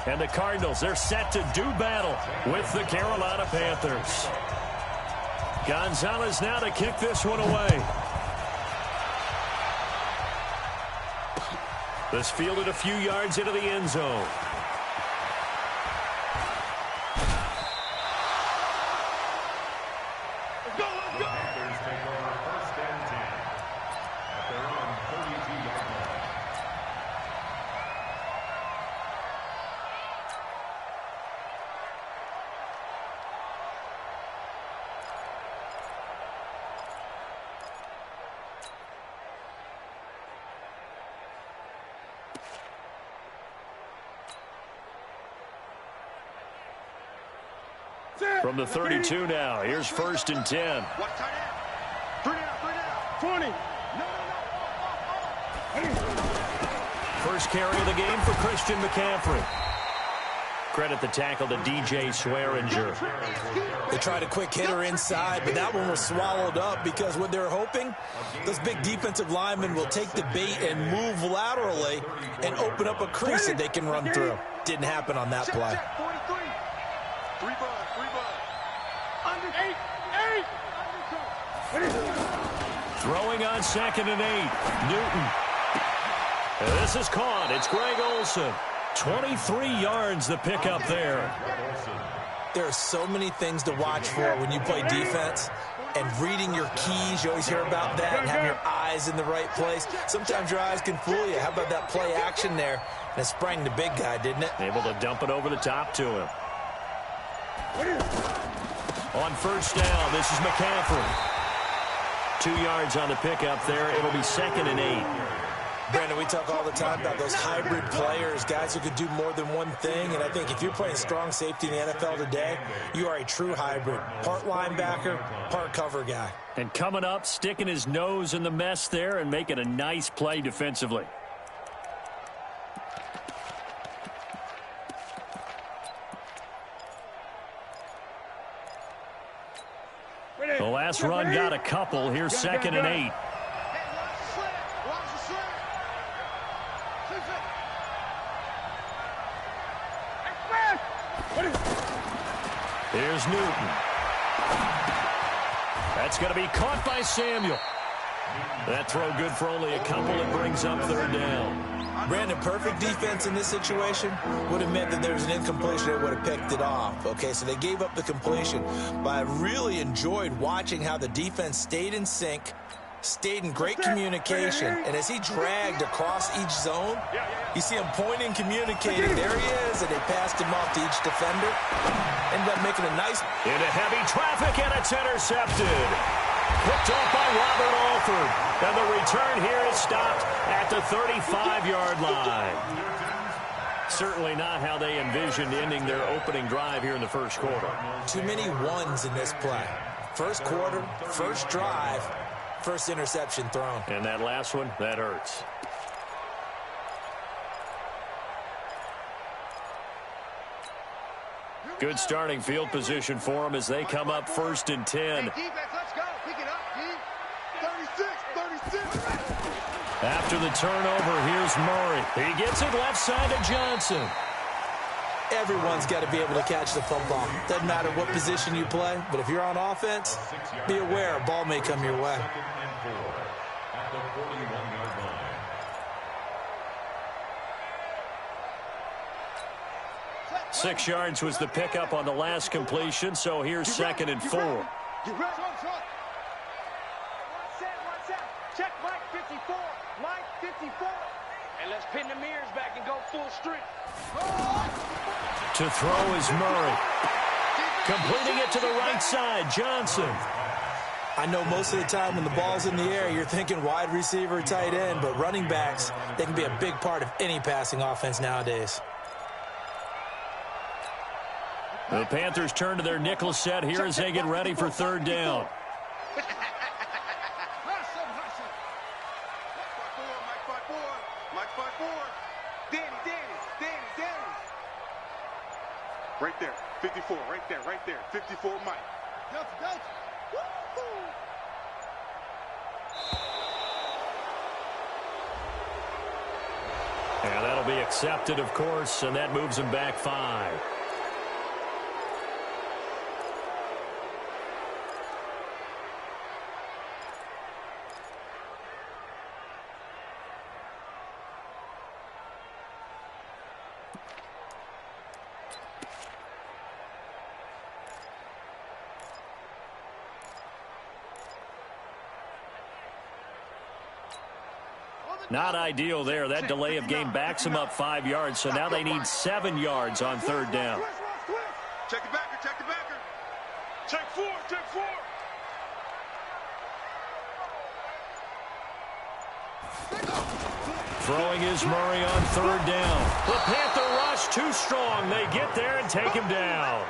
And the Cardinals, they're set to do battle with the Carolina Panthers. Gonzalez now to kick this one away. This fielded a few yards into the end zone. From the 32 now, here's 1st and 10. 20. First carry of the game for Christian McCaffrey. Credit the tackle to DJ Swearinger. They tried a quick hitter inside, but that one was swallowed up because what they're hoping, those big defensive linemen will take the bait and move laterally and open up a crease that they can run through. Didn't happen on that play. Throwing on 2nd and 8. Newton. This is caught. It's Greg Olsen. 23 yards the pickup there. There are so many things to watch for when you play defense. And reading your keys, you always hear about that, and having your eyes in the right place. Sometimes your eyes can fool you. How about that play action there? And it sprang the big guy, didn't it? Able to dump it over the top to him. On 1st down, this is McCaffrey. 2 yards on the pickup there. It'll be 2nd and 8. Brandon, we talk all the time about those hybrid players, guys who can do more than one thing. And I think if you're playing strong safety in the NFL today, you are a true hybrid. Part linebacker, part cover guy. And coming up, sticking his nose in the mess there and making a nice play defensively. The last run got a couple. Here's 2nd and 8. Here's Newton. That's going to be caught by Samuel. That throw good for only a couple. It brings up 3rd down. Brandon, perfect defense in this situation would have meant that there was an incompletion that would have picked it off. Okay, so they gave up the completion. But I really enjoyed watching how the defense stayed in sync, stayed in great communication, and as he dragged across each zone, you see him pointing, communicating. There he is, and they passed him off to each defender. Ended up making a nice... Into heavy traffic, and it's intercepted. Picked off by Robert Alford. And the return here is stopped at the 35-yard line. Certainly not how they envisioned ending their opening drive here in the first quarter. Too many ones in this play. First quarter, first drive, first interception thrown. And that last one, that hurts. Good starting field position for them as they come up 1st and 10. After the turnover, here's Murray. He gets it left side to Johnson. Everyone's got to be able to catch the football. Doesn't matter what position you play, but if you're on offense, be aware a ball may come your way. At the 41-yard line. Six yards was the pickup on the last completion, so here's 2nd and 4. Check Mike 54. Mike 54. And let's pin the mirrors back and go full strength. To throw is Murray. Completing it to the right side, Johnson. I know most of the time when the ball's in the air, you're thinking wide receiver, tight end, but running backs, they can be a big part of any passing offense nowadays. The Panthers turn to their nickel set here as they get ready for 3rd down. Right there, 54, right there, 54, Mike. And that'll be accepted, of course, and that moves him back 5. Not ideal there. That delay of game backs them up 5 yards, so now they need 7 yards on 3rd down. Check the backer, check the backer. Check 4, check 4. Throwing is Murray on 3rd down. The Panther rush too strong. They get there and take him down.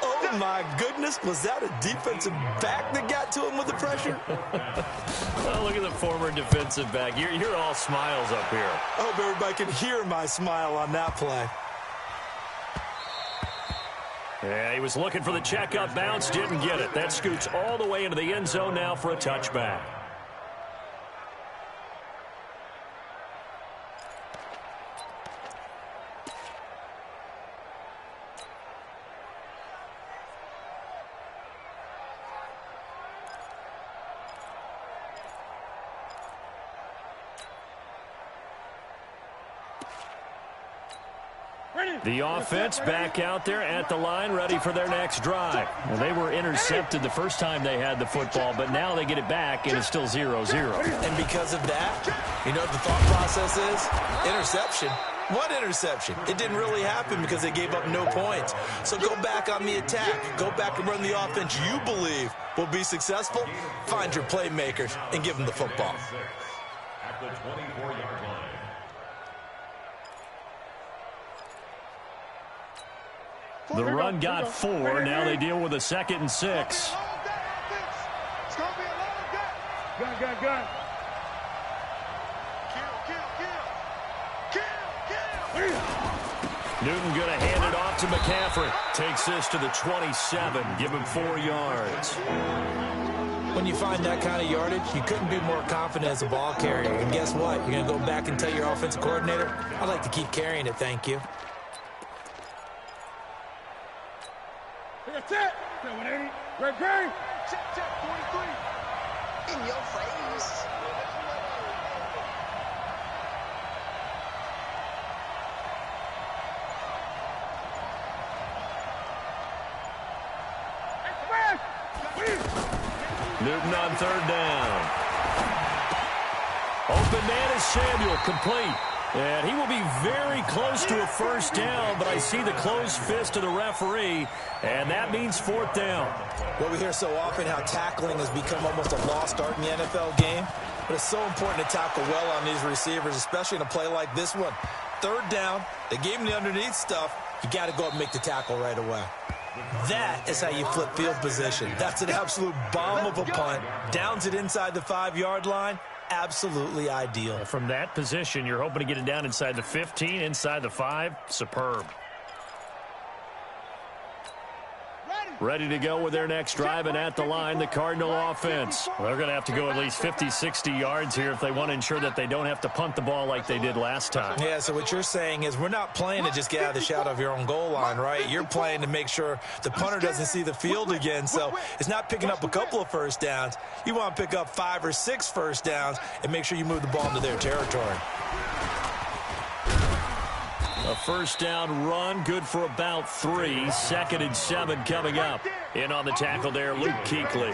Oh, my goodness. Was that a defensive back that got to him with the pressure? Well, look at the former defensive back. You're all smiles up here. I hope everybody can hear my smile on that play. Yeah, he was looking for the checkup bounce, didn't get it. That scoots all the way into the end zone now for a touchback. The offense back out there at the line, ready for their next drive. Well, they were intercepted the first time they had the football, but now they get it back, and it's still 0-0. And because of that, you know what the thought process is? Interception. What interception? It didn't really happen because they gave up no points. So go back on the attack. Go back and run the offense you believe will be successful. Find your playmakers and give them the football. At the 24-yard line. The run got 4. Now they deal with a 2nd and 6. It's going to be a lot of that. Gun. Kill. Newton going to hand it off to McCaffrey. Takes this to the 27. Give him 4 yards. When you find that kind of yardage, you couldn't be more confident as a ball carrier. And guess what? You're going to go back and tell your offensive coordinator, I'd like to keep carrying it, thank you. That's it. 180. Ready. Check. 43. In your face. Newton on 3rd down. Open man is Samuel, complete. And he will be very close to a 1st down, but I see the closed fist of the referee, and that means 4th down. Well, we hear so often how tackling has become almost a lost art in the NFL game, but it's so important to tackle well on these receivers, especially in a play like this one. 3rd down, they gave him the underneath stuff. You got to go up and make the tackle right away. That is how you flip field position. That's an absolute bomb of a punt. Downs it inside the 5-yard line. Absolutely ideal. From that position, you're hoping to get it down inside the 15, inside the 5. Superb. Ready to go with their next drive, and at the line, the Cardinal offense. Well, they're going to have to go at least 50, 60 yards here if they want to ensure that they don't have to punt the ball like they did last time. Yeah, so what you're saying is we're not playing to just get out of the shadow of your own goal line, right? You're playing to make sure the punter doesn't see the field again, so it's not picking up a couple of 1st downs. You want to pick up 5 or 6 1st downs and make sure you move the ball into their territory. A 1st down run, good for about 3. 2nd and 7 coming up. In on the tackle there, Luke Kuechly.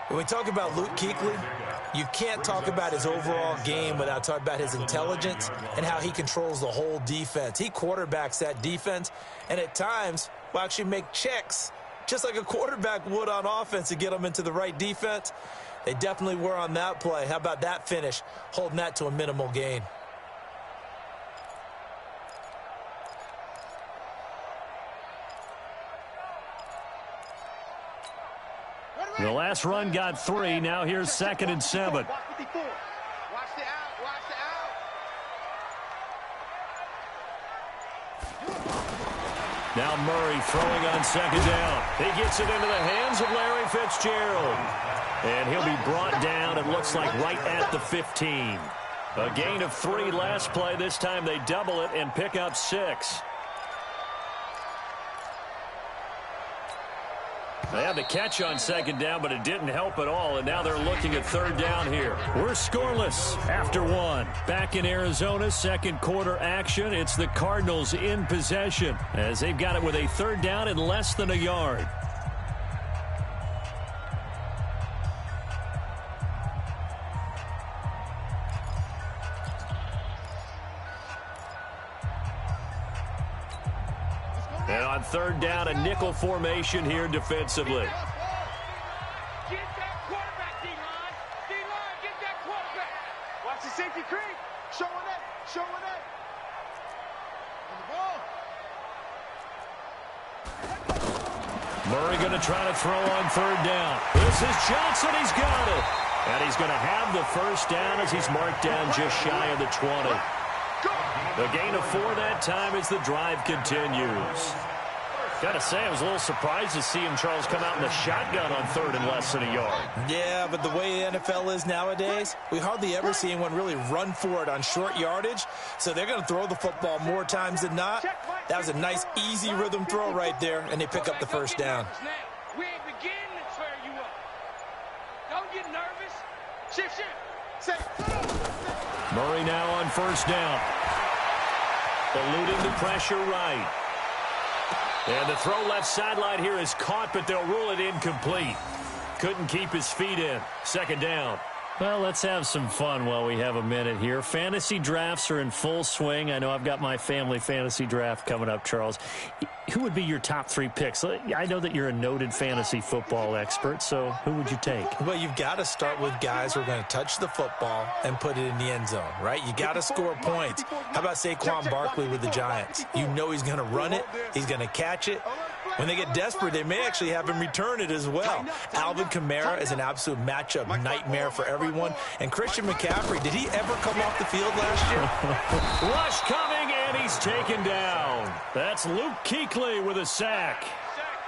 When we talk about Luke Kuechly, you can't talk about his overall game without talking about his intelligence and how he controls the whole defense. He quarterbacks that defense, and at times will actually make checks, just like a quarterback would on offense to get them into the right defense. They definitely were on that play. How about that finish, holding that to a minimal gain? The last run got 3. Now here's 2nd and 7. Watch the out. Now Murray throwing on 2nd down. He gets it into the hands of Larry Fitzgerald. And he'll be brought down, it looks like, right at the 15. A gain of 3 last play. This time they double it and pick up 6. They had the catch on second down, but it didn't help at all, and now they're looking at third down here. We're scoreless after 1. Back in Arizona, second quarter action. It's the Cardinals in possession as they've got it with a third down and less than a yard. And on third down, a nickel formation here defensively. Get that quarterback, D-line. D-line, get that quarterback. Watch the safety creep. Showing that. Showing that. On the ball. Murray going to try to throw on third down. This is Johnson. He's got it. And he's going to have the first down as he's marked down just shy of the 20. The gain of 4 that time as the drive continues. Gotta say, I was a little surprised to see him, Charles, come out in the shotgun on third and less than a yard. Yeah, but the way the NFL is nowadays, we hardly ever see anyone really run for it on short yardage. So they're going to throw the football more times than not. That was a nice, easy rhythm throw right there, and they pick up the first down. We ain't beginning to tear you up. Don't get nervous. Shift. Murray now on first down. Eluding the pressure right. And the throw left sideline here is caught, but they'll rule it incomplete. Couldn't keep his feet in. Second down. Well, let's have some fun while we have a minute here. Fantasy drafts are in full swing. I know I've got my family fantasy draft coming up, Charles. Who would be your top 3 picks? I know that you're a noted fantasy football expert, so who would you take? Well, you've got to start with guys who are going to touch the football and put it in the end zone, right? You got to score points. How about Saquon Barkley with the Giants? You know he's going to run it. He's going to catch it. When they get desperate, they may actually have him return it as well. Alvin Kamara is an absolute matchup nightmare for everyone. And Christian McCaffrey, did he ever come off the field last year? Rush coming, and he's taken down. That's Luke Kuechly with a sack.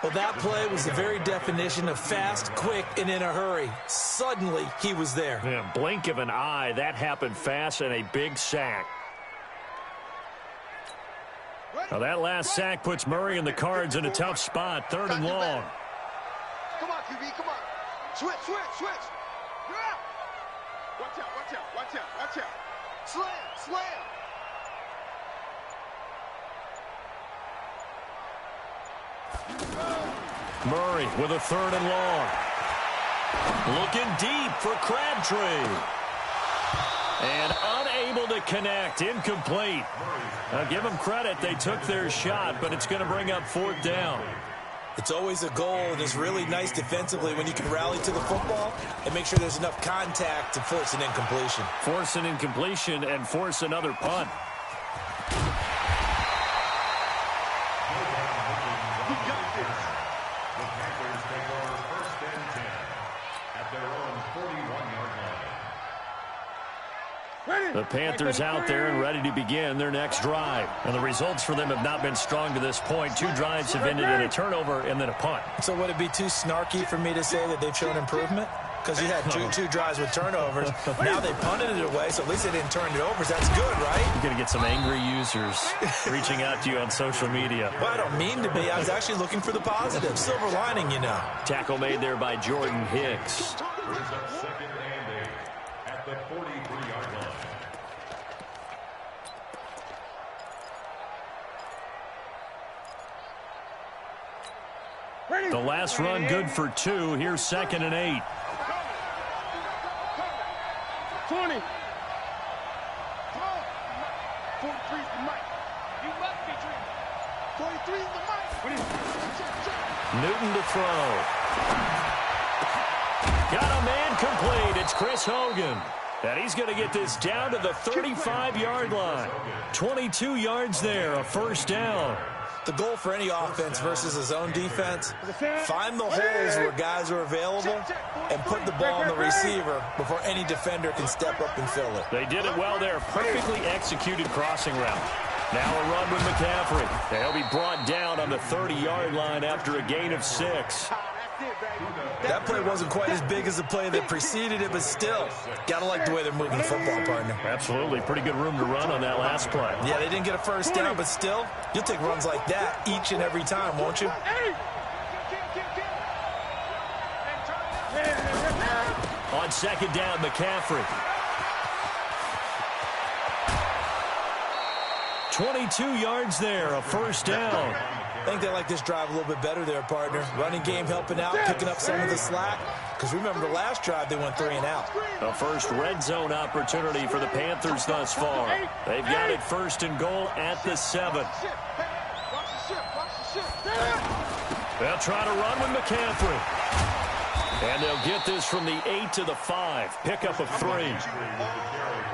Well, that play was the very definition of fast, quick, and in a hurry. Suddenly, he was there. Yeah, blink of an eye. That happened fast and a big sack. Now that last sack puts Murray and the Cards in a tough spot. Third and long. Come on, QB, come on. Switch. Yeah. Watch out. Slam. Murray with a third and long. Looking deep for Crabtree. And unable to connect. Incomplete. Now give them credit. They took their shot, but it's going to bring up fourth down. It's always a goal, and it's really nice defensively when you can rally to the football and make sure there's enough contact to force an incompletion. Force an incompletion and force another punt. The Panthers out there and ready to begin their next drive. And the results for them have not been strong to this point. 2 drives have ended in a turnover and then a punt. So would it be too snarky for me to say that they've shown improvement? Because you had two drives with turnovers. Now they punted it away, so at least they didn't turn it over. That's good, right? You're going to get some angry users reaching out to you on social media. Well, I don't mean to be. I was actually looking for the positive. Silver lining, you know. Tackle made there by Jordan Hicks. Brings up second and 8 at the 43-yard line. The last run good for 2. Here's second and 8. 20. 43's the mic. You must be dreaming. 43's the mic. Newton to throw. Got a man complete. It's Chris Hogan. And he's going to get this down to the 35-yard line. 22 yards there, a first down. The goal for any offense versus his own defense, find the holes where guys are available and put the ball on the receiver before any defender can step up and fill it. They did it well there. Perfectly executed crossing route. Now a run with McCaffrey. They'll be brought down on the 30-yard line after a gain of 6. That play wasn't quite as big as the play that preceded it, but still, got to like the way they're moving the football, partner. Absolutely. Pretty good room to run on that last play. Yeah, they didn't get a first down, but still, you'll take runs like that each and every time, won't you? On second down, McCaffrey. 22 yards there, a first down. I think they like this drive a little bit better there, partner. Running game helping out, picking up some of the slack. Because remember, the last drive, they went 3 and out. A first red zone opportunity for the Panthers thus far. They've got it first and goal at the 7. They'll try to run with McCaffrey. And they'll get this from the 8 to the 5. Pickup of 3.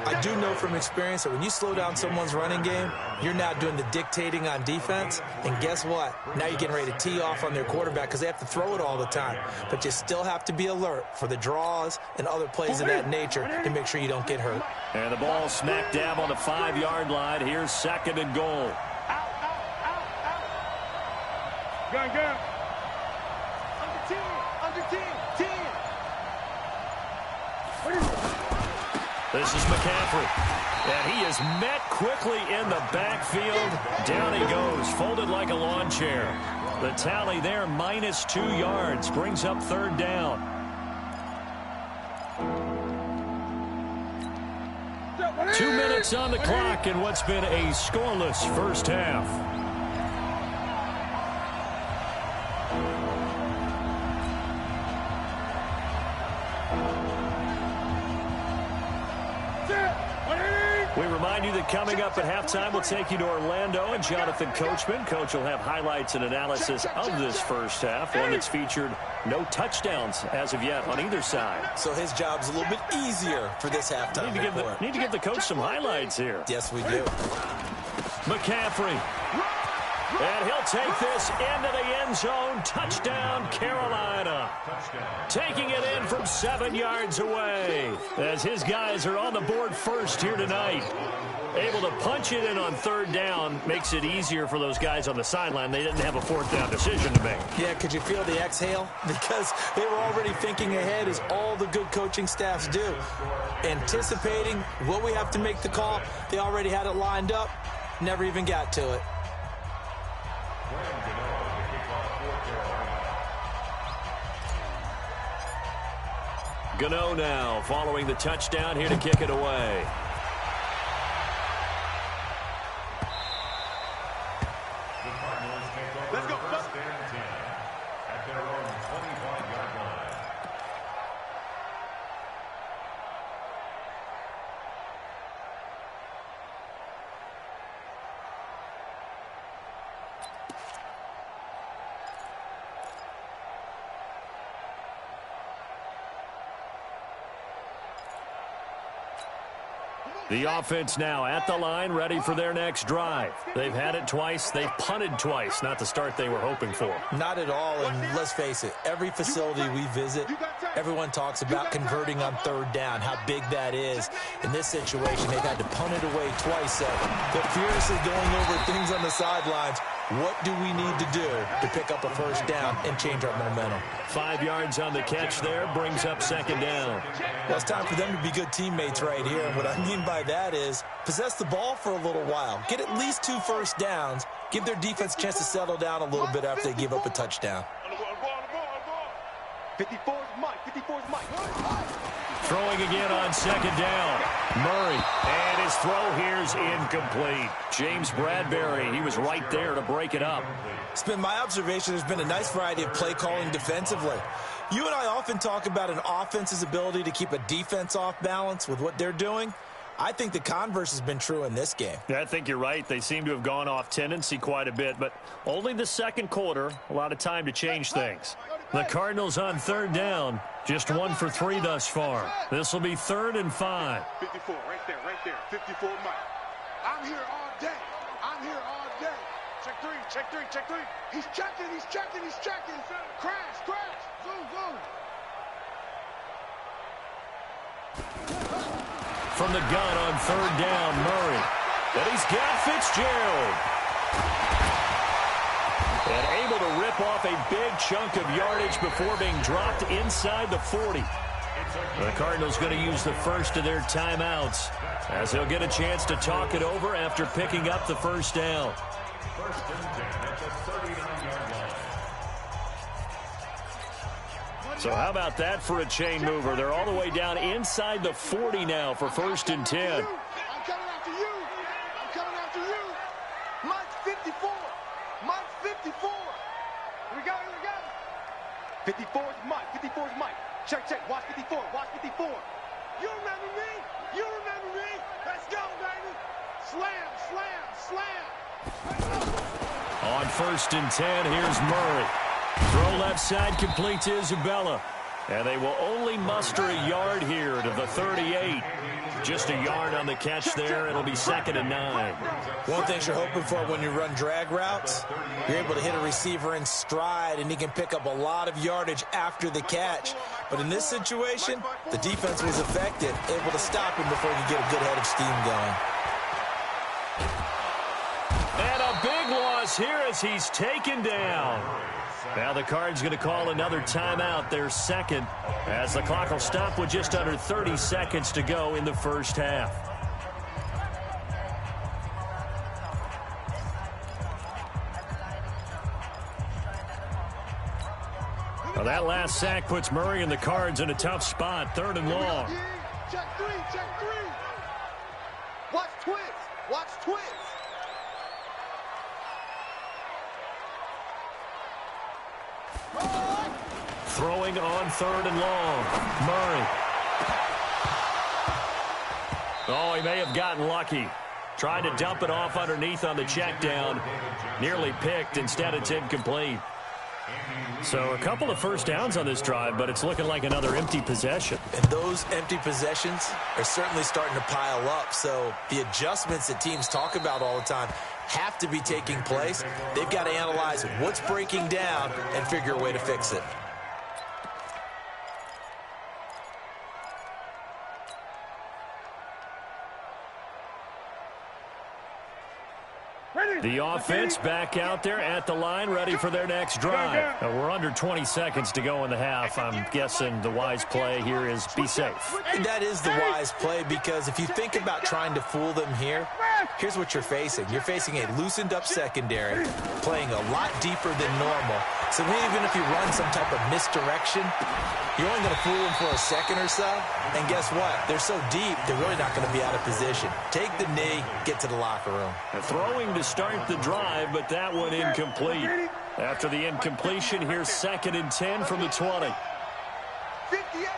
I do know from experience that when you slow down someone's running game, you're now doing the dictating on defense. And guess what? Now you're getting ready to tee off on their quarterback because they have to throw it all the time. But you still have to be alert for the draws and other plays of that nature to make sure you don't get hurt. And the ball smack dab on the 5-yard line. Here's second and goal. Gun. Under 10. Under 10. 10. What is it? This is McCaffrey. And he is met quickly in the backfield. Down he goes, folded like a lawn chair. The tally there, -2 yards, brings up third down. Two minutes on the clock in what's been a scoreless first half. We remind you that coming up at halftime, we'll take you to Orlando and Jonathan Coachman. Coach will have highlights and analysis of this first half, one that's featured no touchdowns as of yet on either side. So his job's a little bit easier for this halftime report. Need to give the coach some highlights here. Yes, we do. McCaffrey. And he'll take this into the end zone. Touchdown, Carolina. Taking it in from 7 yards away as his guys are on the board first here tonight. Able to punch it in on third down makes it easier for those guys on the sideline. They didn't have a fourth down decision to make. Yeah, could you feel the exhale? Because they were already thinking ahead, as all the good coaching staffs do. Anticipating what we have to make the call. They already had it lined up. Never even got to it. Gano now following the touchdown here to kick it away. Let's go. At their own 25-yard line. The offense now at the line, ready for their next drive. They've had it twice. They've punted twice. Not the start they were hoping for. Not at all, and let's face it, every facility we visit, everyone talks about converting on third down, how big that is. In this situation, they've had to punt it away twice, so they're furiously going over things on the sidelines. What do we need to do to pick up a first down and change our momentum? 5 yards on the catch there, brings up second down. Well, it's time for them to be good teammates right here. And what I mean by that is possess the ball for a little while. Get at least 2 first downs. Give their defense a chance to settle down a little bit after they give up a touchdown. 54 is Mike. 54 is Mike. Throwing again on second down. Murray. And his throw here's incomplete. James Bradbury, he was right there to break it up. It's been my observation there's been a nice variety of play calling defensively. You and I often talk about an offense's ability to keep a defense off balance with what they're doing. I think the converse has been true in this game. Yeah, I think you're right. They seem to have gone off tendency quite a bit, but only the second quarter, a lot of time to change things. The Cardinals on third down, just 1 for 3 thus far. This will be 3rd and 5. 54, right there. 54 Mike. I'm here all day. Check three. He's checking. Crash. Zoom. From the gun on third down, Murray. And he's got Fitzgerald. And able to rip off a big big chunk of yardage before being dropped inside the 40. The Cardinals going to use the first of their timeouts as they'll get a chance to talk it over after picking up the first down. First and 10 at the 39-yard line. So how about that for a chain mover? They're all the way down inside the 40 now for first and 10. I'm coming after you. I'm coming after you. Mike's 54. Mike's 54. Here we go. 54 is Mike. 54 is Mike. Check. Watch 54. Watch 54. You remember me? You remember me? Let's go, baby. Slam. On first and 10, here's Murray. Throw left side, complete to Isabella. And they will only muster a yard here to the 38. Just a yard on the catch there. It'll be second and 9. One thing you're hoping for when you run drag routes, you're able to hit a receiver in stride, and he can pick up a lot of yardage after the catch. But in this situation, the defense was effective, able to stop him before he could get a good head of steam going. And a big loss here as he's taken down. Now the Cards going to call another timeout, their second, as the clock will stop with just under 30 seconds to go in the first half. Well, that last sack puts Murray and the Cards in a tough spot, third and long. Check three. Watch twins. Throwing on third and long. Murray. Oh, he may have gotten lucky. Tried to dump it off underneath on the check down. Nearly picked. Instead, it's incomplete. So a couple of first downs on this drive, but it's looking like another empty possession. And those empty possessions are certainly starting to pile up. So the adjustments that teams talk about all the time have to be taking place. They've got to analyze what's breaking down and figure a way to fix it. The offense back out there at the line, ready for their next drive. We're under 20 seconds to go in the half. I'm guessing the wise play here is be safe. And that is the wise play, because if you think about trying to fool them here, here's what you're facing. You're facing a loosened up secondary, playing a lot deeper than normal. So even if you run some type of misdirection, you're only going to fool them for a second or so. And guess what? They're so deep, they're really not going to be out of position. Take the knee, get to the locker room. Throwing to start the drive, but that one incomplete. After the incompletion, here's second and 10 from the 20. 58.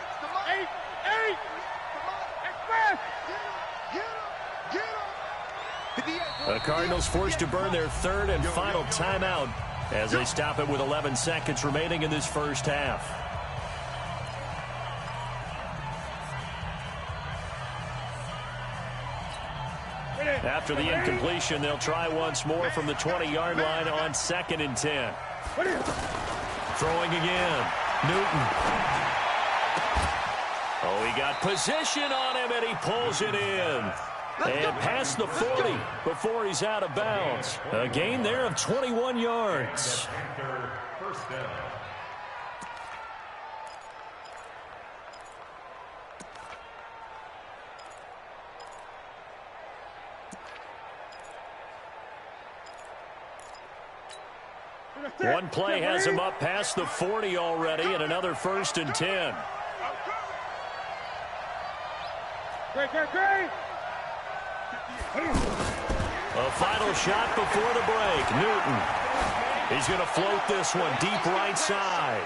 The Cardinals forced to burn their third and final timeout as they stop it with 11 seconds remaining in this first half. After the incompletion, they'll try once more from the 20-yard line on second and 10. Throwing again. Newton. Oh, he got position on him, and he pulls it in. And past the 40 before he's out of bounds. A gain there of 21 yards. First down. One play has him up past the 40 already, and another first and 10. A final shot before the break. Newton. He's going to float this one deep right side.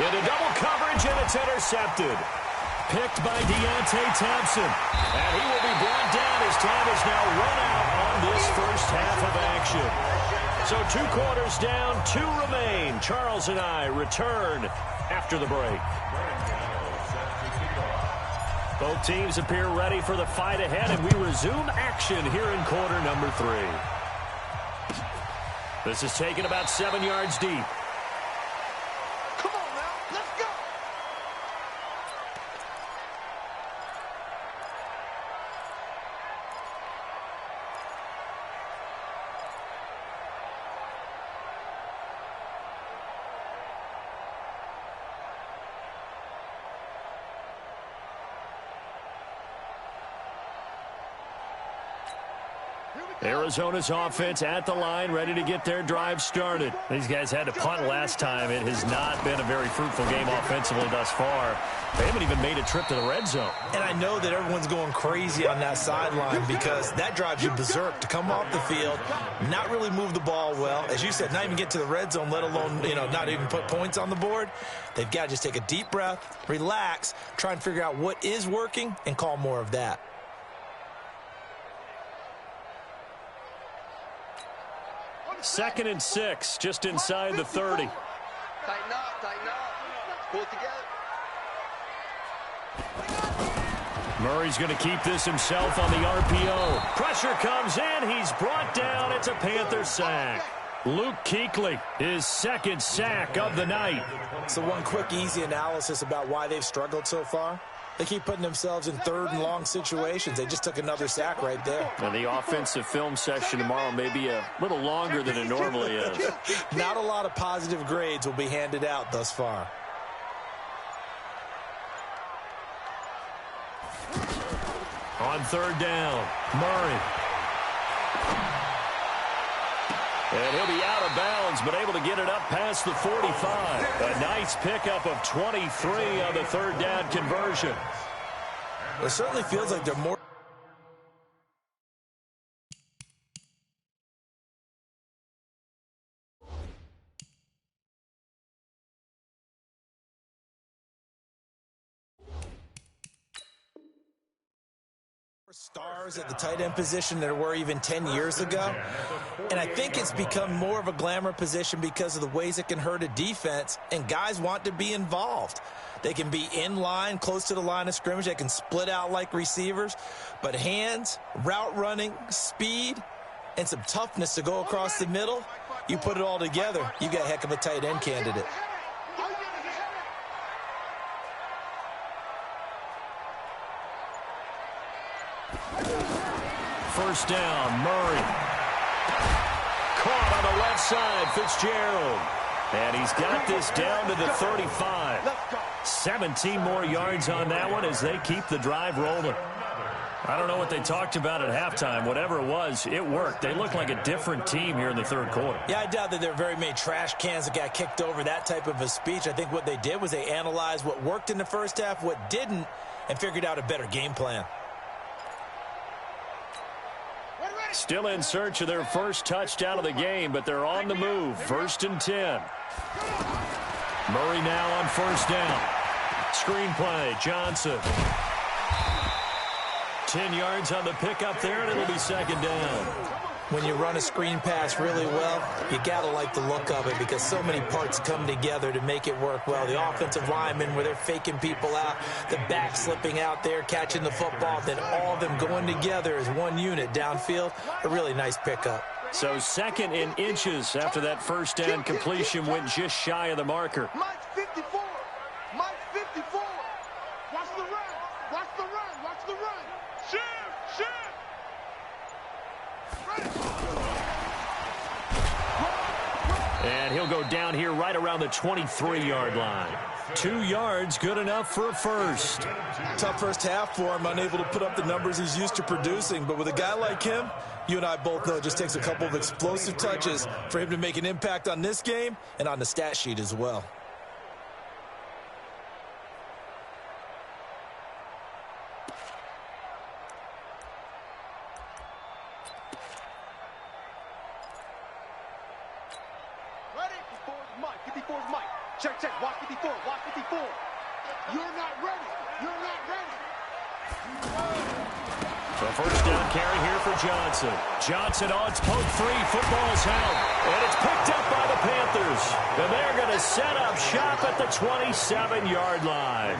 Into double coverage, and it's intercepted. Picked by Deontay Thompson. And he will be brought down as time is now run out on this first half of action. So 2 quarters down, 2 remain. Charles and I return after the break. Both teams appear ready for the fight ahead, and we resume action here in quarter number 3. This is taken about 7 yards deep. Come on now, let's go. Arizona's offense at the line, ready to get their drive started. These guys had to punt last time. It has not been a very fruitful game offensively thus far. They haven't even made a trip to the red zone. And I know that everyone's going crazy on that sideline because that drives you berserk to come off the field, not really move the ball well. As you said, not even get to the red zone, let alone, not even put points on the board. They've got to just take a deep breath, relax, try and figure out what is working, and call more of that. Second and 6, just inside the 30. Tighten up. Pull it together. Murray's going to keep this himself on the RPO. Pressure comes in. He's brought down. It's a Panther sack. Luke Kuechly, his second sack of the night. So one quick, easy analysis about why they've struggled so far. They keep putting themselves in third and long situations. They just took another sack right there. And the offensive film session tomorrow may be a little longer than it normally is. Not a lot of positive grades will be handed out thus far. On third down, Murray. And he'll be out of bounds, but able to get it up past the 45. A nice pickup of 23 on the third down conversion. It certainly feels like they're more... stars at the tight end position there were even 10 years ago. And I think it's become more of a glamour position because of the ways it can hurt a defense, and guys want to be involved. They can be in line, close to the line of scrimmage. They can split out like receivers. But hands, route running, speed, and some toughness to go across the middle, you put it all together, you got a heck of a tight end candidate. First down, Murray. Caught on the left side, Fitzgerald. And he's got this down to the 35. 17 more yards on that one as they keep the drive rolling. I don't know what they talked about at halftime. Whatever it was, it worked. They look like a different team here in the third quarter. Yeah, I doubt that there are very many trash cans that got kicked over, that type of a speech. I think what they did was they analyzed what worked in the first half, what didn't, and figured out a better game plan. Still in search of their first touchdown of the game, but they're on the move. 1st and 10. Murray now on first down. Screen play, Johnson. 10 yards on the pickup there, and it'll be second down. When you run a screen pass really well, you got to like the look of it because so many parts come together to make it work well. The offensive linemen, where they're faking people out, the back slipping out there, catching the football, then all of them going together as one unit downfield. A really nice pickup. So second in inches after that first down completion went just shy of the marker. Mike 54. Mike 54. Watch the run. Watch the run. Watch the run. Shift. And he'll go down here right around the 23-yard line. 2 yards, good enough for a first. Tough first half for him, unable to put up the numbers he's used to producing. But with a guy like him, you and I both know it just takes a couple of explosive touches for him to make an impact on this game and on the stat sheet as well. Check. Watch 54. You're not ready. So first down carry here for Johnson. Johnson on its poke three. Football's out. And it's picked up by the Panthers. And they're going to set up shop at the 27-yard line.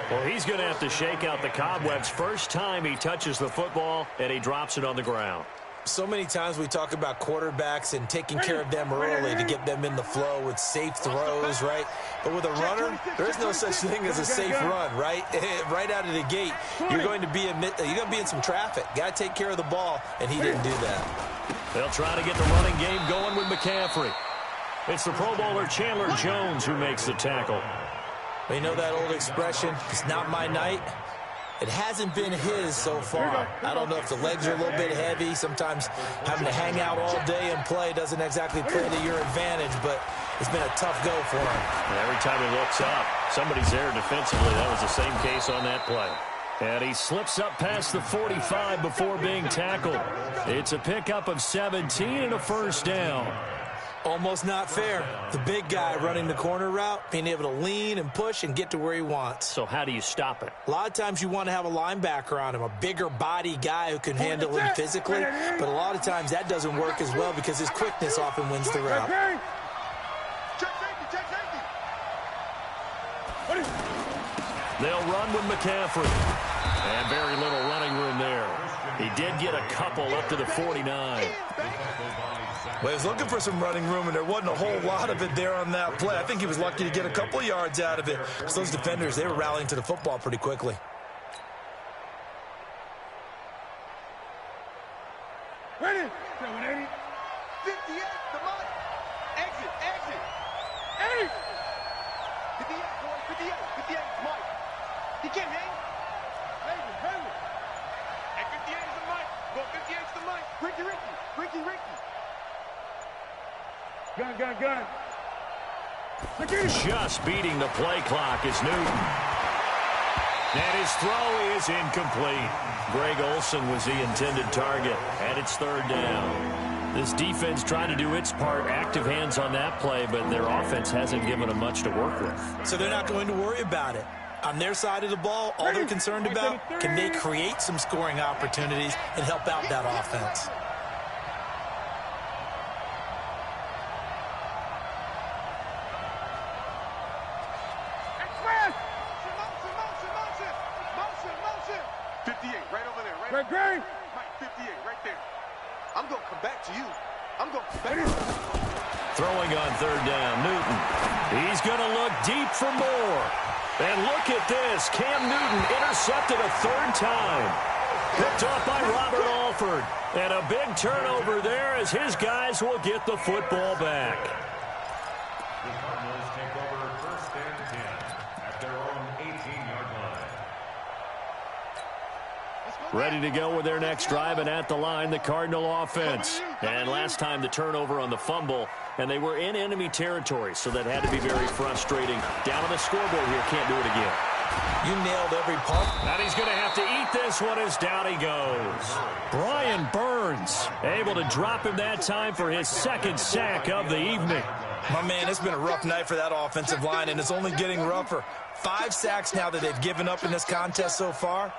Well, he's going to have to shake out the cobwebs first time he touches the football, and he drops it on the ground. So many times we talk about quarterbacks and taking care of them early to get them in the flow with safe throws, right? But with a runner, there is no such thing as a safe run, right? Right out of the gate, you're going to be in some traffic. Got to take care of the ball, and he didn't do that. They'll try to get the running game going with McCaffrey. It's the Pro Bowler Chandler Jones who makes the tackle. Well, you know that old expression, it's not my night. It hasn't been his so far. I don't know if the legs are a little bit heavy. Sometimes having to hang out all day and play doesn't exactly play to your advantage, but it's been a tough go for him. And every time he looks up, somebody's there defensively. That was the same case on that play. And he slips up past the 45 before being tackled. It's a pickup of 17 and a first down. Almost not fair. The big guy running the corner route, being able to lean and push and get to where he wants. So how do you stop it? A lot of times you want to have a linebacker on him, a bigger body guy who can handle him physically, but a lot of times that doesn't work as well because his quickness often wins the route. They'll run with McCaffrey. And very little running room there. He did get a couple up to the 49. Well, he was looking for some running room, and there wasn't a whole lot of it there on that play. I think he was lucky to get a couple of yards out of it. Because those defenders, they were rallying to the football pretty quickly. Ready? 58, come on. Exit. 8. 58, boy, 58, Mike. He can't hang. Hang it. At 58 is the Mike. Go 58 is the Mike. Ricky. Gun. Just beating the play clock is Newton. And his throw is incomplete. Greg Olsen was the intended target, and it's third down. This defense trying to do its part, active hands on that play, but their offense hasn't given them much to work with. So they're not going to worry about it. On their side of the ball, all they're concerned about, can they create some scoring opportunities and help out that offense? Mike, 58, right there. I'm going to come back to you. Throwing on third down, Newton. He's going to look deep for more. And look at this. Cam Newton intercepted a third time. Picked off by Robert Alford. And a big turnover there as his guys will get the football back. The Cardinals take over first and 10 at their own 18-yard line. Ready to go with their next drive, and at the line, the Cardinal offense. And last time, the turnover on the fumble, and they were in enemy territory, so that had to be very frustrating. Down on the scoreboard here, can't do it again. You nailed every part. And he's going to have to eat this one as down he goes. Brian Burns able to drop him that time for his second sack of the evening. My man, it's been a rough night for that offensive line, and it's only getting rougher. 5 sacks now that they've given up in this contest so far.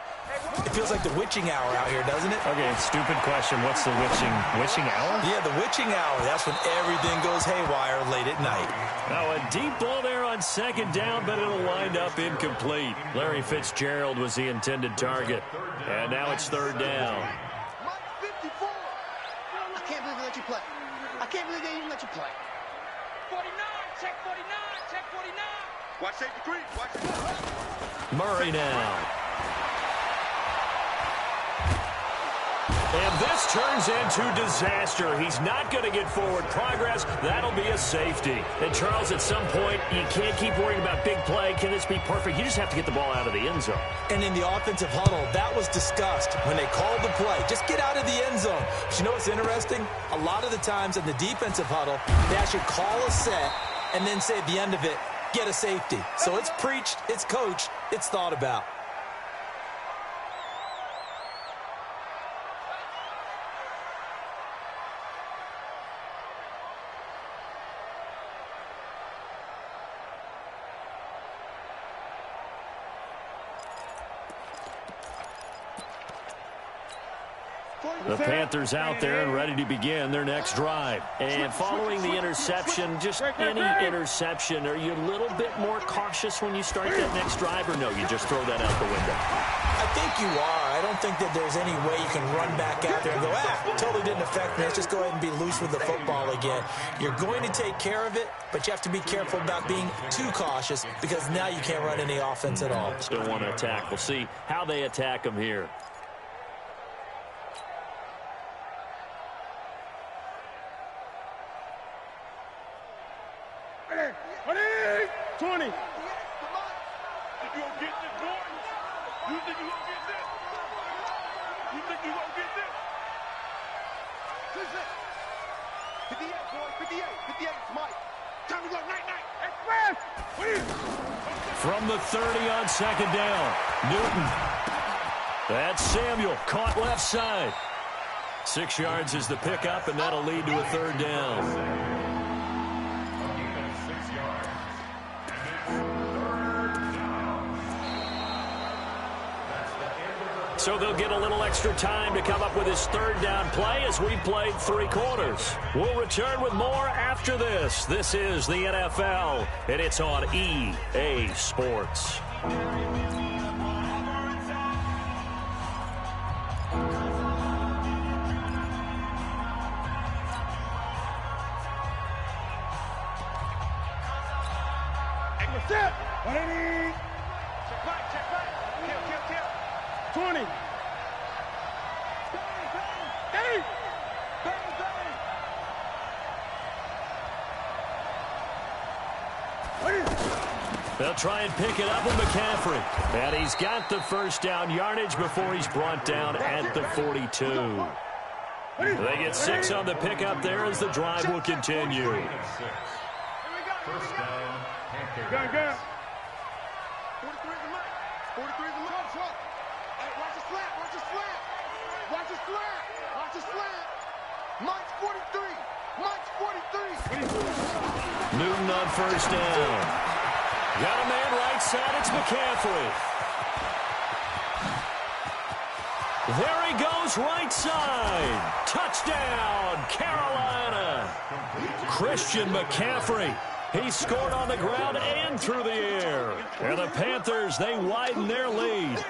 It feels like the witching hour out here, doesn't it? Okay, stupid question. What's the witching hour? Yeah, the witching hour. That's when everything goes haywire late at night. Now a deep ball there on second down, but it'll wind up incomplete. Larry Fitzgerald was the intended target. And now it's third down. Mike, 54. I can't believe they let you play. I can't believe they even let you play. 49, check 49. Watch safety green. Watch it. Murray now. And this turns into disaster. He's not going to get forward progress. That'll be a safety. And Charles, at some point, you can't keep worrying about big play. Can this be perfect? You just have to get the ball out of the end zone. And in the offensive huddle, that was discussed when they called the play. Just get out of the end zone. But you know what's interesting? A lot of the times in the defensive huddle, they actually call a set and then say at the end of it, get a safety. So it's preached, it's coached, it's thought about. The Panthers out there and ready to begin their next drive. And following the interception, just any interception, are you a little bit more cautious when you start that next drive, or no, you just throw that out the window? I think you are. I don't think that there's any way you can run back out there and go, totally didn't affect me. Let's just go ahead and be loose with the football again. You're going to take care of it, but you have to be careful about being too cautious because now you can't run any offense at all. Still want to attack. We'll see how they attack them here. You think you gonna get this? You think you gonna get this? 58, boy, 58. 58 is Mike. Time to go night-night. Express! Please! From the 30 on second down, Newton. That's Samuel, caught left side. 6 yards is the pickup, and that'll lead to a third down. So they'll get a little extra time to come up with his third down play as we've played 3 quarters. We'll return with more after this. This is the NFL, and it's on EA Sports. Check right. Kill. 20. Bang! They'll try and pick it up with McCaffrey. And he's got the first down yardage before he's brought down at the 42. They get 6 on the pickup there as the drive will continue. First down, Panthers. Gun. 43 is the Mike. 43 is the Mike. Hey, watch the slant. Mike's 43. Newton on first down. Got a man right side. It's McCaffrey. There he goes right side. Touchdown, Carolina. Christian McCaffrey. He scored on the ground and through the air. And the Panthers, they widen their lead.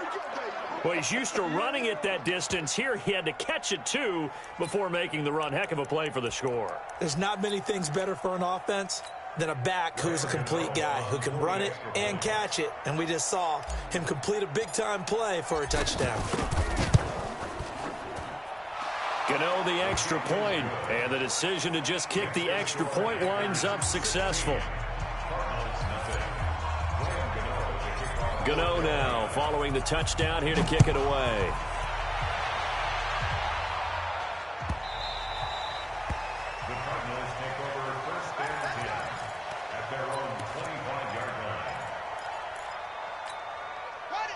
Well, he's used to running it that distance. Here he had to catch it, too, before making the run. Heck of a play for the score. There's not many things better for an offense than a back who's a complete guy, who can run it and catch it. And we just saw him complete a big-time play for a touchdown. Gano the extra point, and the decision to just kick the extra point winds up successful. Gano now following the touchdown here to kick it away. The Cardinals take over first and 10 at their own 25-yard line.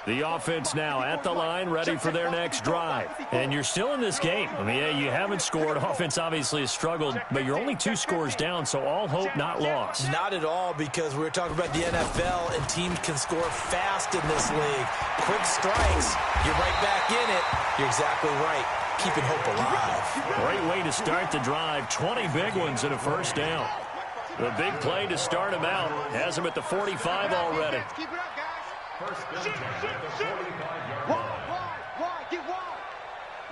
The offense now at the line, ready for their next drive. And you're still in this game. I mean, yeah, you haven't scored. Offense obviously has struggled, but you're only 2 scores down, so all hope not lost. Not at all, because we were talking about the NFL, and teams can score fast in this league. Quick strikes, you're right back in it. You're exactly right. Keeping hope alive. Great way to start the drive. 20 big ones and a first down. The big play to start him out has him at the 45 already. Keep it up, guys. First and 10 at the 45-yard line. Wide, get wide.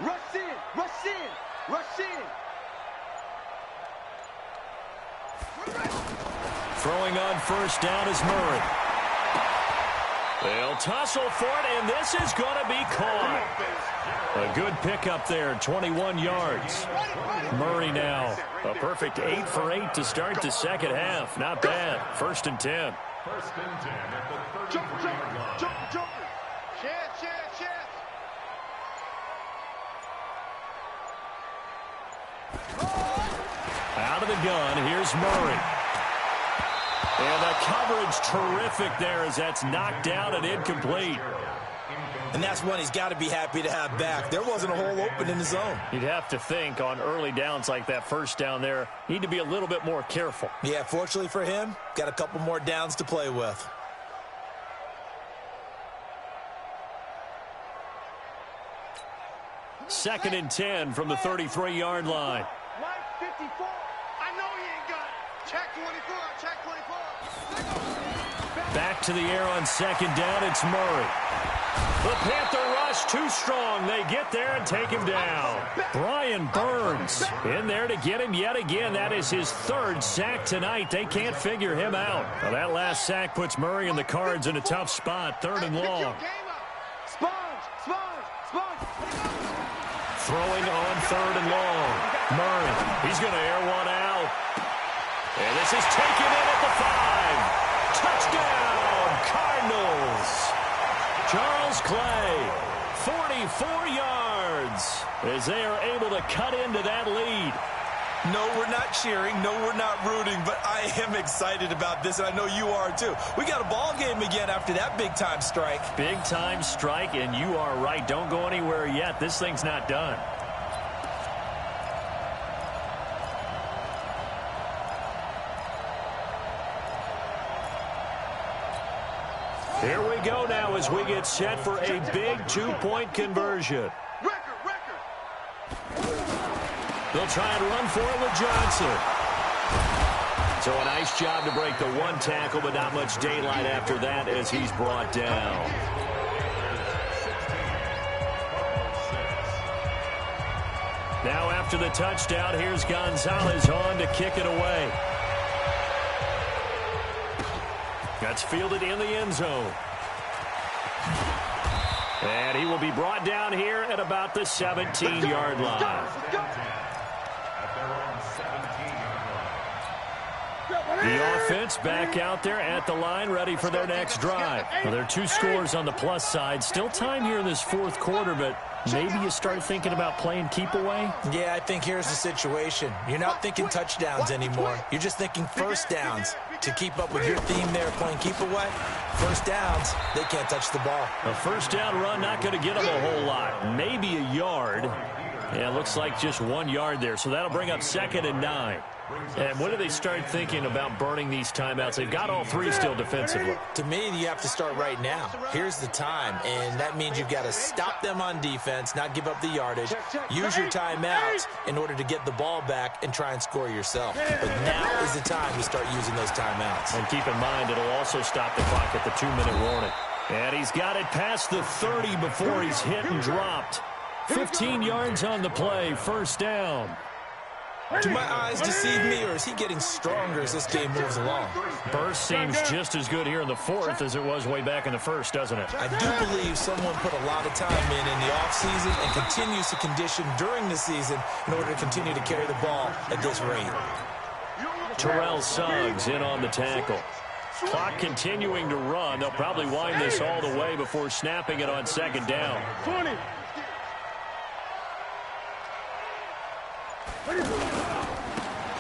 Rush in. Throwing on first down is Murray. They'll tussle for it, and this is going to be caught. A good pickup there, 21 yards. Murray now, a perfect 8 for 8 to start the second half. Not bad. First and 10. First and 10 at the 33-yard line. Jumper. Chance. Out of the gun, here's Murray. And the coverage terrific there as that's knocked down and incomplete. And that's one he's got to be happy to have back. There wasn't a hole open in the zone. You'd have to think on early downs like that first down there, need to be a little bit more careful. Yeah, fortunately for him, got a couple more downs to play with. Second and 10 from the 33-yard line. Mike 54. I know he ain't got it. Check 24. Back to the air on second down, it's Murray. The Panther rush too strong. They get there and take him down. Brian Burns in there to get him yet again. That is his 3rd sack tonight. They can't figure him out. Well, that last sack puts Murray and the Cards in a tough spot. 3rd and long. Sponge. Throwing on 3rd and long. Murray, he's going to air one out. And this is taken in at the 5. Touchdown, Cardinals. Charles Clay, 44 yards, as they are able to cut into that lead. No, we're not cheering. No, we're not rooting, but I am excited about this, and I know you are too. We got a ball game again after that big-time strike. Big-time strike, and you are right. Don't go anywhere yet. This thing's not done. Here we go now as we get set for a big two-point conversion. They'll try and run for it with Johnson. So a nice job to break the one tackle, but not much daylight after that as he's brought down. Now after the touchdown, here's Gonzalez on to kick it away. That's fielded in the end zone. And he will be brought down here at about the 17-yard line. The offense back out there at the line, ready for their next drive. Well, there are two scores on the plus side. Still time here in this fourth quarter, but maybe you start thinking about playing keep away? Yeah, I think here's the situation. You're not thinking touchdowns anymore. You're just thinking first downs. To keep up with your theme there, playing keep away, first downs, they can't touch the ball. A first down run not going to get them a whole lot. Maybe a yard. Yeah, it looks like just 1 yard there. So that'll bring up 2nd and 9. And when do they start thinking about burning these timeouts? They've got all three still defensively. To me, you have to start right now. Here's the time, and that means you've got to stop them on defense, not give up the yardage, use your timeouts in order to get the ball back and try and score yourself. But now is the time to start using those timeouts. And keep in mind, it'll also stop the clock at the 2-minute warning. And he's got it past the 30 before he's hit and dropped. 15 yards on the play, first down. Do my eyes deceive me, or is he getting stronger as this game moves along? Burst seems just as good here in the fourth as it was way back in the first, doesn't it? I do believe someone put a lot of time in the offseason and continues to condition during the season in order to continue to carry the ball at this rate. Terrell Suggs in on the tackle. Clock continuing to run. They'll probably wind this all the way before snapping it on second down. 20.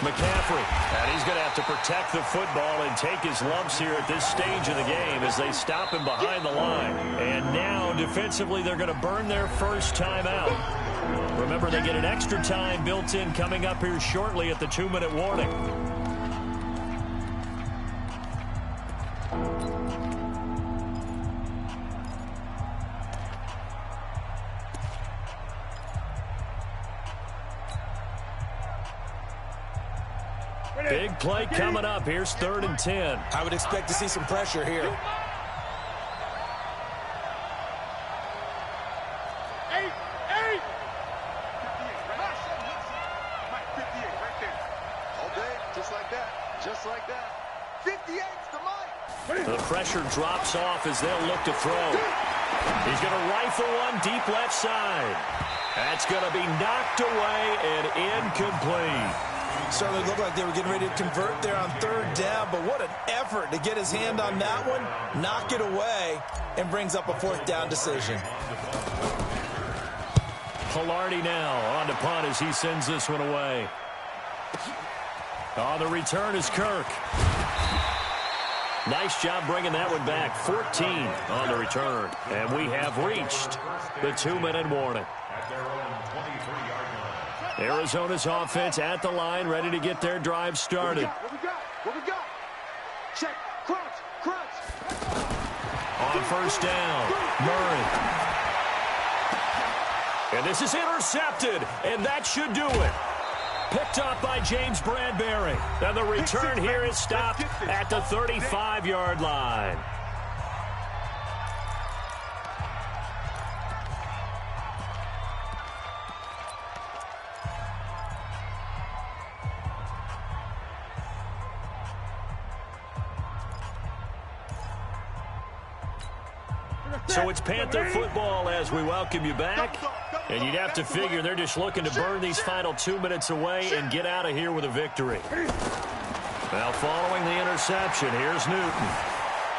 McCaffrey, and he's going to have to protect the football and take his lumps here at this stage of the game as they stop him behind the line. And now, defensively, they're going to burn their first time out. Remember, they get an extra time built in coming up here shortly at the 2-minute warning. Big play coming up. Here's 3rd and 10. I would expect to see some pressure here. 8. All day, just like that. Just like that. 58's the mic. The pressure drops off as they'll look to throw. He's going to rifle one deep left side. That's going to be knocked away and incomplete. Certainly looked like they were getting ready to convert there on 3rd down, but what an effort to get his hand on that one, knock it away, and brings up a 4th down decision. Pilardi now on to punt as he sends this one away. On the return is Kirk. Nice job bringing that one back. 14 on the return. And we have reached the 2-minute warning. Arizona's offense at the line, ready to get their drive started. What we got? Check. Crunch. On first down, Murray. And this is intercepted, and that should do it. Picked up by James Bradbury. And the return here is stopped at the 35-yard line. So it's Panther football as we welcome you back. And you'd have to figure they're just looking to burn these final 2 minutes away and get out of here with a victory. Now following the interception, here's Newton.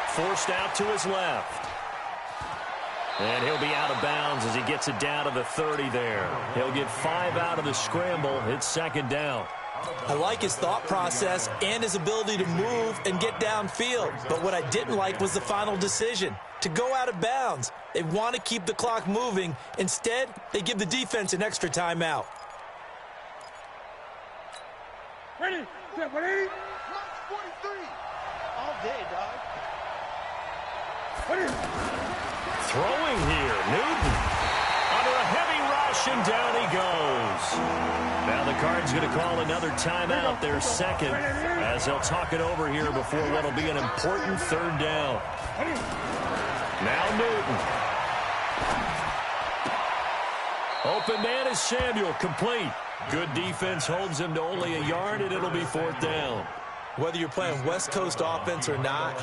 Forced out to his left. And he'll be out of bounds as he gets it down to the 30 there. He'll get 5 out of the scramble. It's second down. I like his thought process and his ability to move and get downfield. But what I didn't like was the final decision, to go out of bounds. They want to keep the clock moving. Instead, they give the defense an extra timeout. Ready? Set, ready? 43. All day, dog. Ready? Throwing here, Newton. Under a heavy rush, and down he goes. Now the Cards going to call another timeout, their second, as they'll talk it over here before what will be an important third down. Now Newton. Open man is Samuel, complete. Good defense holds him to only a yard, and it'll be fourth down. Whether you're playing West Coast offense or not,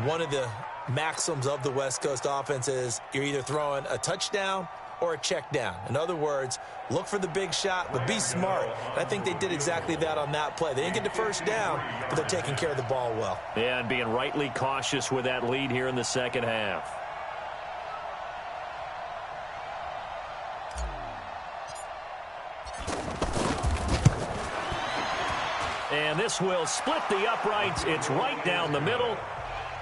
one of the maxims of the West Coast offense is you're either throwing a touchdown or a check down. In other words, look for the big shot, but be smart. And I think they did exactly that on that play. They didn't get the first down, but they're taking care of the ball well. Yeah, and being rightly cautious with that lead here in the second half. And this will split the uprights. It's right down the middle.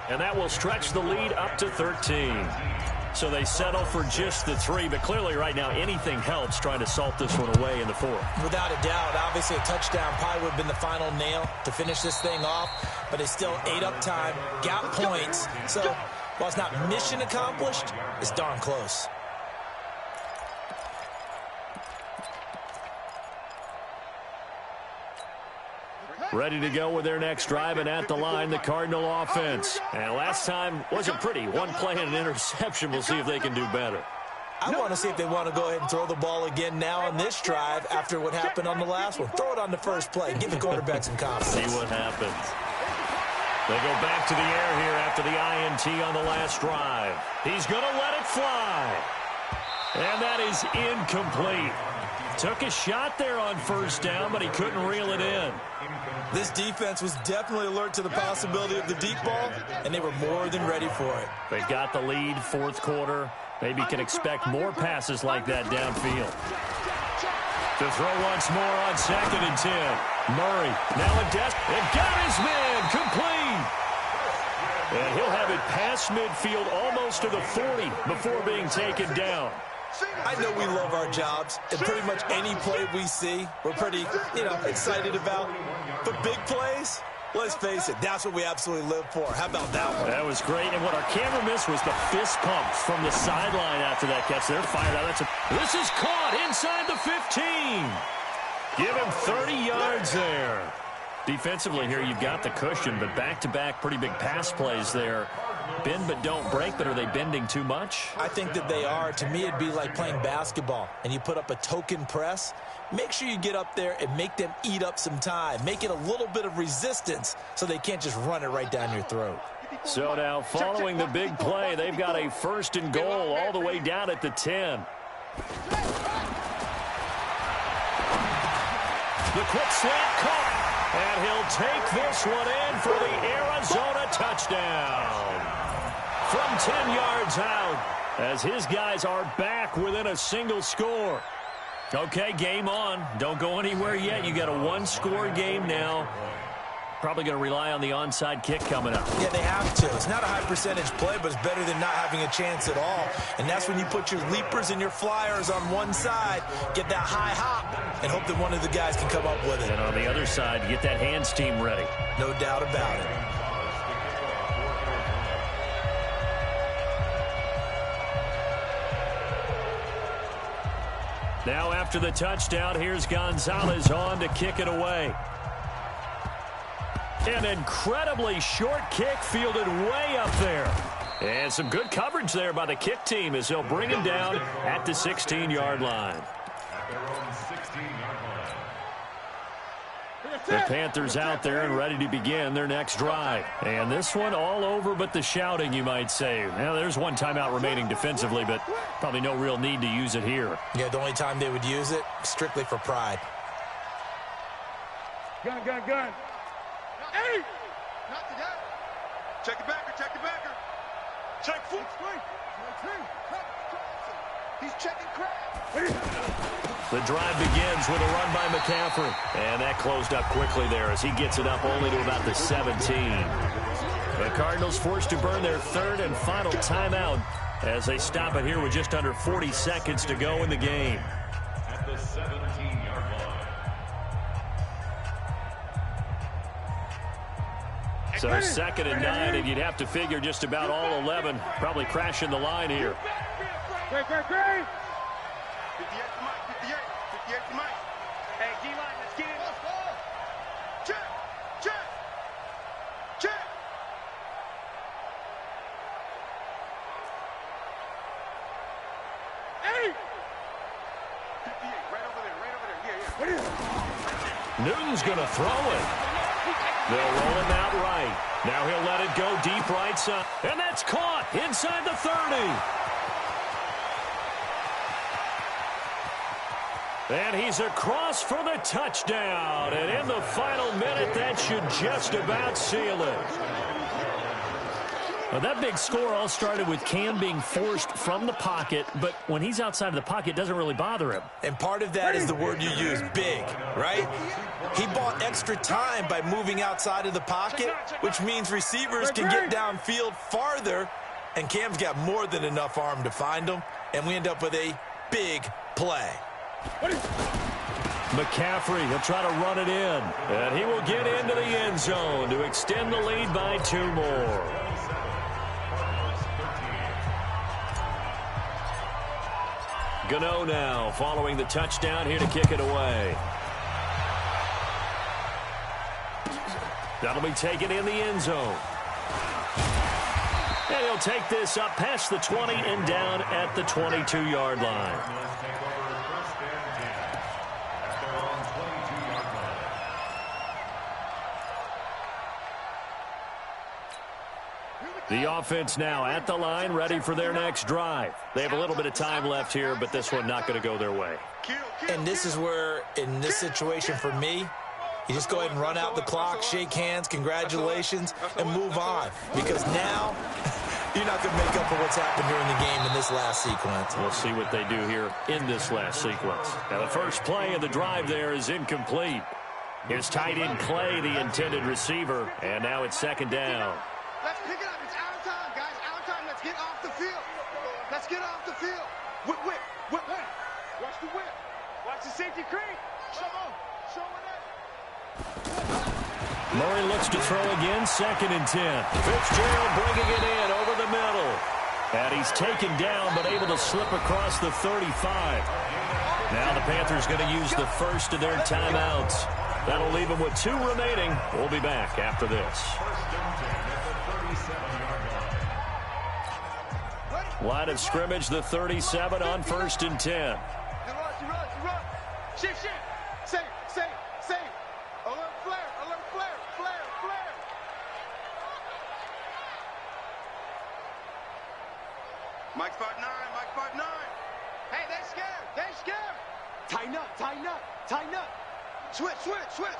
And that will stretch the lead up to 13. So they settle for just the 3. But clearly right now anything helps trying to salt this one away in the 4th. Without a doubt, obviously a touchdown probably would have been the final nail to finish this thing off. But it's still 8 up time, got points. So while it's not mission accomplished, it's darn close. Ready to go with their next drive, and at the line, the Cardinal offense. And last time wasn't pretty. One play and an interception. We'll see if they can do better. I want to see if they want to go ahead and throw the ball again now on this drive after what happened on the last one. Throw it on the first play. Give the quarterback some confidence. See what happens. They go back to the air here after the INT on the last drive. He's going to let it fly. And that is incomplete. Took a shot there on first down, but he couldn't reel it in. This defense was definitely alert to the possibility of the deep ball, and they were more than ready for it. They've got the lead, fourth quarter. Maybe can expect more passes like that downfield. To throw once more on 2nd and 10. Murray now a desk and got his man complete. And he'll have it past midfield almost to the 40 before being taken down. I know we love our jobs, and pretty much any play we see, we're pretty, excited about. But big plays, let's face it, that's what we absolutely live for. How about that one? That was great, and what our camera missed was the fist pumps from the sideline after that catch. They're fired out. This is caught inside the 15. Give him 30 yards there. Defensively here, you've got the cushion, but back-to-back pretty big pass plays there. Bend but don't break, but are they bending too much? I think that they are. To me, it'd be like playing basketball, and you put up a token press. Make sure you get up there and make them eat up some time. Make it a little bit of resistance so they can't just run it right down your throat. So now, following the big play, they've got a 1st and goal all the way down at the 10. The quick slant caught, and he'll take this one in for the Arizona touchdown. From 10 yards out, as his guys are back within a single score. Okay, game on. Don't go anywhere yet. You got a 1-score game now. Probably going to rely on the onside kick coming up. Yeah, they have to. It's not a high percentage play, but it's better than not having a chance at all. And that's when you put your leapers and your flyers on one side, get that high hop, and hope that one of the guys can come up with it. And on the other side, get that hands team ready. No doubt about it. Now after the touchdown, here's Gonzalez on to kick it away. An incredibly short kick fielded way up there. And some good coverage there by the kick team as they'll bring him down at the 16-yard line. The Panthers out there and ready to begin their next drive. And this one all over but the shouting, you might say. Now, there's one timeout remaining defensively, but probably no real need to use it here. Yeah, the only time they would use it, strictly for pride. Gun. Hey! Not to that. Check the backer. Check 4. He's checking crap. The drive begins with a run by McCaffrey. And that closed up quickly there as he gets it up only to about the 17. The Cardinals forced to burn their third and final timeout as they stop it here with just under 40 seconds to go in the game. At the 17-yard line. So 2nd and 9, and you'd have to figure just about all 11 probably crashing the line here. Great. 58 to Mike, 58 to Mike. Hey, D-line, let's get it. Check. Hey! 58, right over there, yeah. Newton's going to throw it. They'll roll him out right. Now he'll let it go deep right side. And that's caught inside the 30. And he's across for the touchdown. And in the final minute, that should just about seal it. Well, that big score all started with Cam being forced from the pocket, but when he's outside of the pocket, it doesn't really bother him. And part of that is the word you use, big, right? He bought extra time by moving outside of the pocket, which means receivers can get downfield farther, and Cam's got more than enough arm to find them, and we end up with a big play. McCaffrey, he'll try to run it in, and he will get into the end zone to extend the lead by 2 more. Gano now following the touchdown here to kick it away. That'll be taken in the end zone. And he'll take this up past the 20 and down at the 22-yard line. The offense now at the line, ready for their next drive. They have a little bit of time left here, but this one not going to go their way. And this is where, in this situation for me, you just go ahead and run out the clock, shake hands, congratulations, and move on. Because now, you're not going to make up for what's happened during the game in this last sequence. We'll see what they do here in this last sequence. Now, the first play of the drive there is incomplete. Here's tight end Clay, the intended receiver, and now it's 2nd down. Let's pick it up. It's out of time, guys. Out of time. Let's get off the field. Let's get off the field. Whip. Watch the whip. Watch the safety creep. Show it up. Murray looks to throw again, 2nd and 10. Fitzgerald bringing it in over the middle. And he's taken down, but able to slip across the 35. Now the Panthers going to use the first of their timeouts. That'll leave them with 2 remaining. We'll be back after this. Line of scrimmage, the 37 on 1st and 10. Run. Shift. Save. Alert flare. Mike 5'9". Hey, they're scared. Tighten up. Switch. Orbit.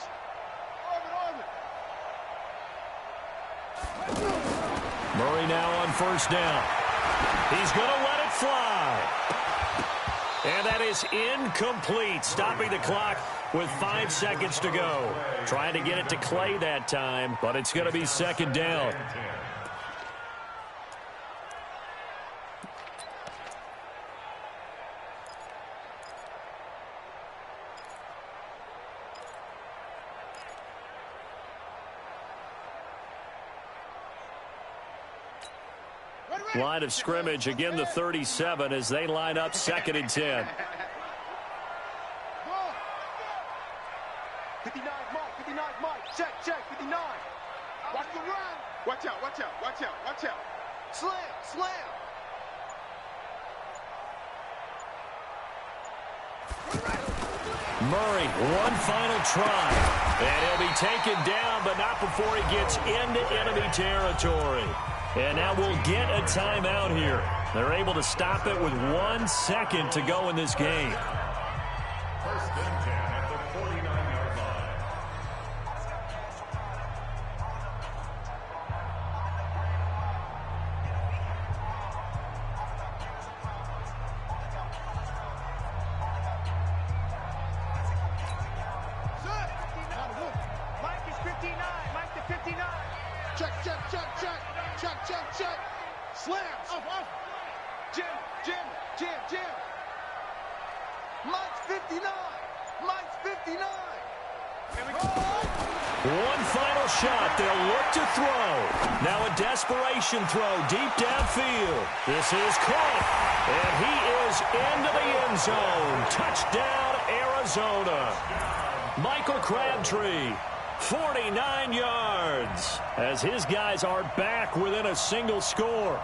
Murray now on 1st down. He's going to let it fly. And that is incomplete, stopping the clock with 5 seconds to go. Trying to get it to Clay that time, but it's going to be 2nd down. Line of scrimmage, again the 37 as they line up 2nd and 10. 59 Mike. Check, 59. Watch the run. Watch out. Slam. Murray, one final try. And he'll be taken down, but not before he gets into enemy territory. And now we'll get a timeout here. They're able to stop it with 1 second to go in this game. 1st and 10 at the 49-yard line. 59. Check, check, check, check. Check, check, check. Slams. Jim. Mike's 59. Mike's 59. Here we go. One final shot. They'll look to throw. Now a desperation throw deep downfield. This is caught. And he is into the end zone. Touchdown, Arizona. Michael Crabtree, 49 yards, as his guys are back within a single score.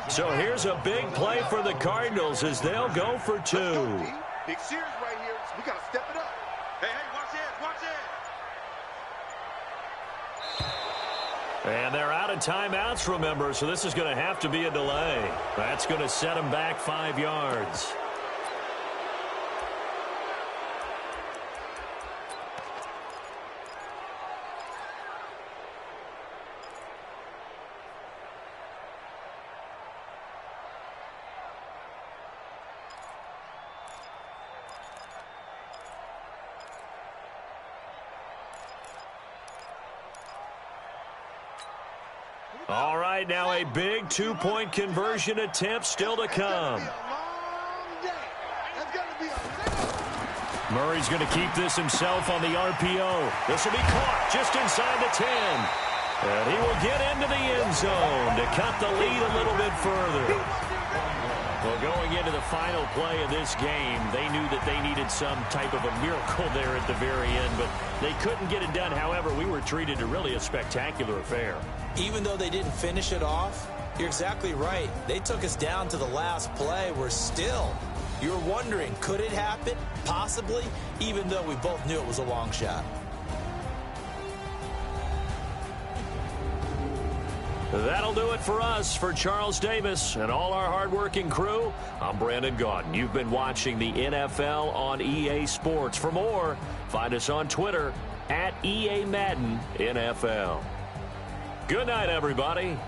So here's a big play for the Cardinals as they'll go for two. Big series right here. We got to step it up. Hey, watch it. And they're out of timeouts, remember, so this is going to have to be a delay. That's going to set them back 5 yards. All right, now a big two-point conversion attempt still to come. Murray's going to keep this himself on the RPO. This will be caught just inside the 10. And he will get into the end zone to cut the lead a little bit further. Well, going into the final play of this game, they knew that they needed some type of a miracle there at the very end, but they couldn't get it done. However, we were treated to really a spectacular affair. Even though they didn't finish it off, you're exactly right. They took us down to the last play. We're still, you're wondering, could it happen? Possibly, even though we both knew it was a long shot. That'll do it for us. For Charles Davis and all our hardworking crew, I'm Brandon Gaudin. You've been watching the NFL on EA Sports. For more, find us on Twitter @EA Madden NFL. Good night, everybody.